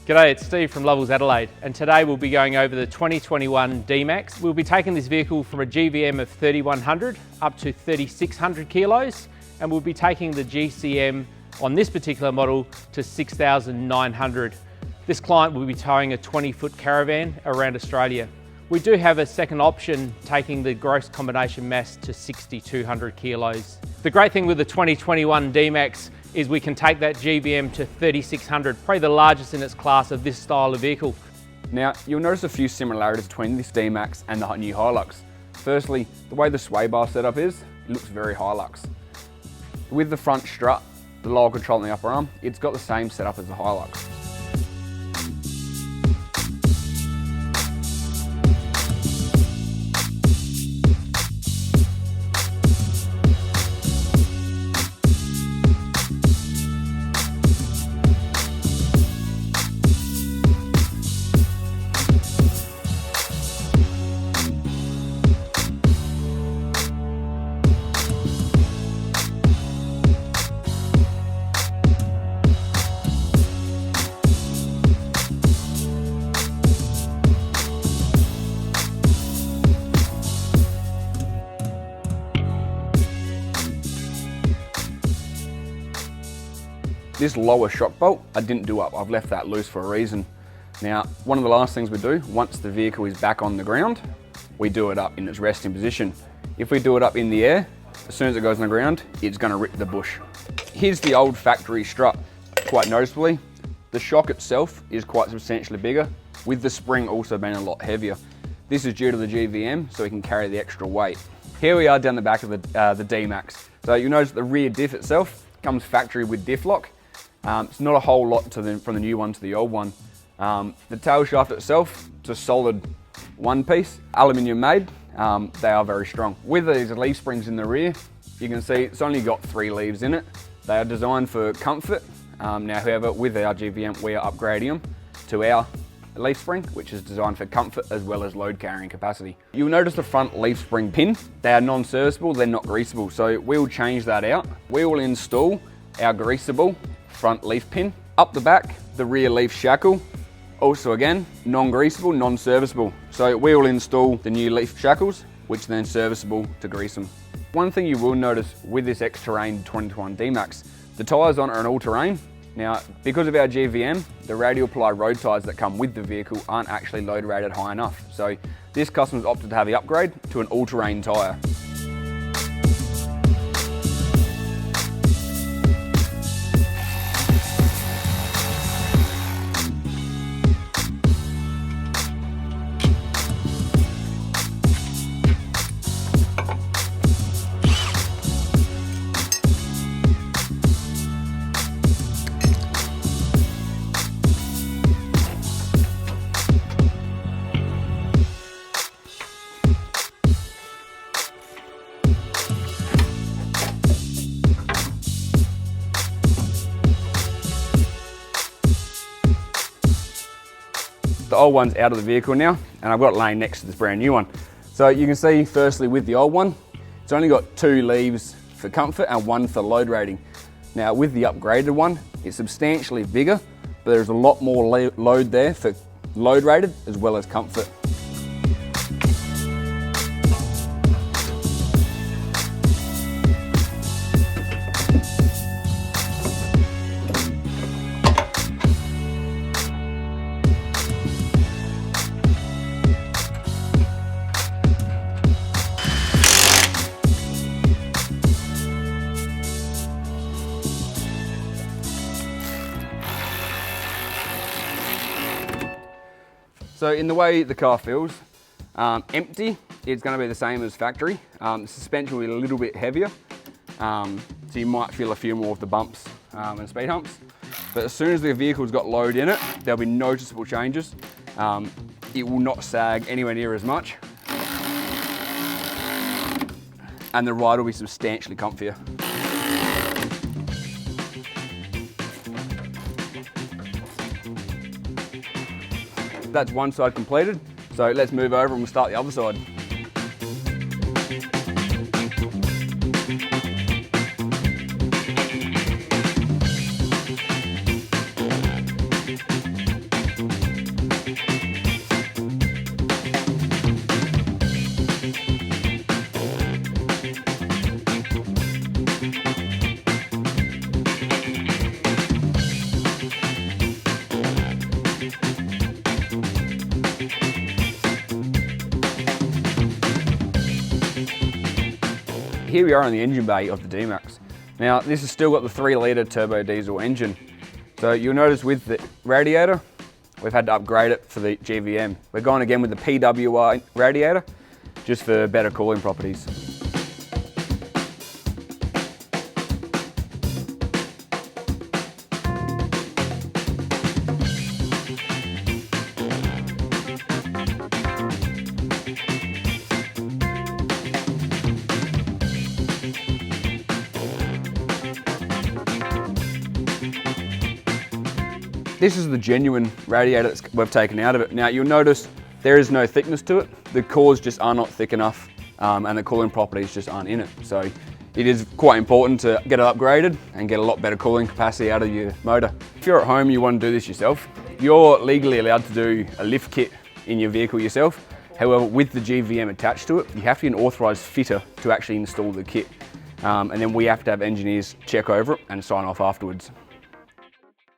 G'day, it's Steve from Lovells Adelaide, and today we'll be going over the 2021 D-Max. We'll be taking this vehicle from a GVM of 3100 up to 3600 kilos, and we'll be taking the GCM on this particular model to 6900. This client will be towing a 20-foot caravan around Australia. We do have a second option taking the gross combination mass to 6200 kilos. The great thing with the 2021 D-Max is we can take that GVM to 3600, probably the largest in its class of this style of vehicle. Now, you'll notice a few similarities between this D-Max and the new Hilux. Firstly, the way the sway bar setup is, it looks very Hilux. With the front strut, the lower control in the upper arm, it's got the same setup as the Hilux. This lower shock bolt, I didn't do up. I've left that loose for a reason. Now, one of the last things we do, once the vehicle is back on the ground, we do it up in its resting position. If we do it up in the air, as soon as it goes on the ground, it's gonna rip the bush. Here's the old factory strut. Quite noticeably, the shock itself is quite substantially bigger, with the spring also being a lot heavier. This is due to the GVM, so we can carry the extra weight. Here we are down the back of the D-Max. So you'll notice the rear diff itself comes factory with diff lock. It's not a whole lot from the new one to the old one. The tail shaft itself, it's a solid one piece, aluminium made. They are very strong. With these leaf springs in the rear, you can see it's only got 3 leaves in it. They are designed for comfort. Now, however, with our GVM, we are upgrading them to our leaf spring, which is designed for comfort as well as load carrying capacity. You'll notice the front leaf spring pin, they are non-serviceable, they're not greasable. So we'll change that out. We will install our greasable front leaf pin. Up the back, the rear leaf shackle, also again, non-greasable, non-serviceable. So we will install the new leaf shackles, which are then serviceable to grease them. One thing you will notice with this X-Terrain 2021 D-Max, the tyres on are an all-terrain. Now, because of our GVM, the radial ply road tyres that come with the vehicle aren't actually load rated high enough. So this customer's opted to have the upgrade to an all-terrain tyre. The old one's out of the vehicle now, and I've got it laying next to this brand new one. So you can see, firstly, with the old one, it's only got 2 leaves for comfort and 1 for load rating. Now, with the upgraded one, it's substantially bigger, but there's a lot more load there for load rated as well as comfort. So in the way the car feels, empty, it's going to be the same as factory. The suspension will be a little bit heavier, so you might feel a few more of the bumps and speed humps. But as soon as the vehicle's got load in it, there'll be noticeable changes. It will not sag anywhere near as much, and the ride will be substantially comfier. That's one side completed, so let's move over and we'll start the other side. here we are in the engine bay of the D-Max. Now this has still got the 3-litre turbo diesel engine. So you'll notice with the radiator, we've had to upgrade it for the GVM. We're going again with the PWR radiator, just for better cooling properties. This is the genuine radiator that we've taken out of it. Now you'll notice there is no thickness to it. The cores just are not thick enough and the cooling properties just aren't in it. So it is quite important to get it upgraded and get a lot better cooling capacity out of your motor. If you're at home, you want to do this yourself, you're legally allowed to do a lift kit in your vehicle yourself. However, with the GVM attached to it, you have to get an authorised fitter to actually install the kit. And then we have to have engineers check over it and sign off afterwards.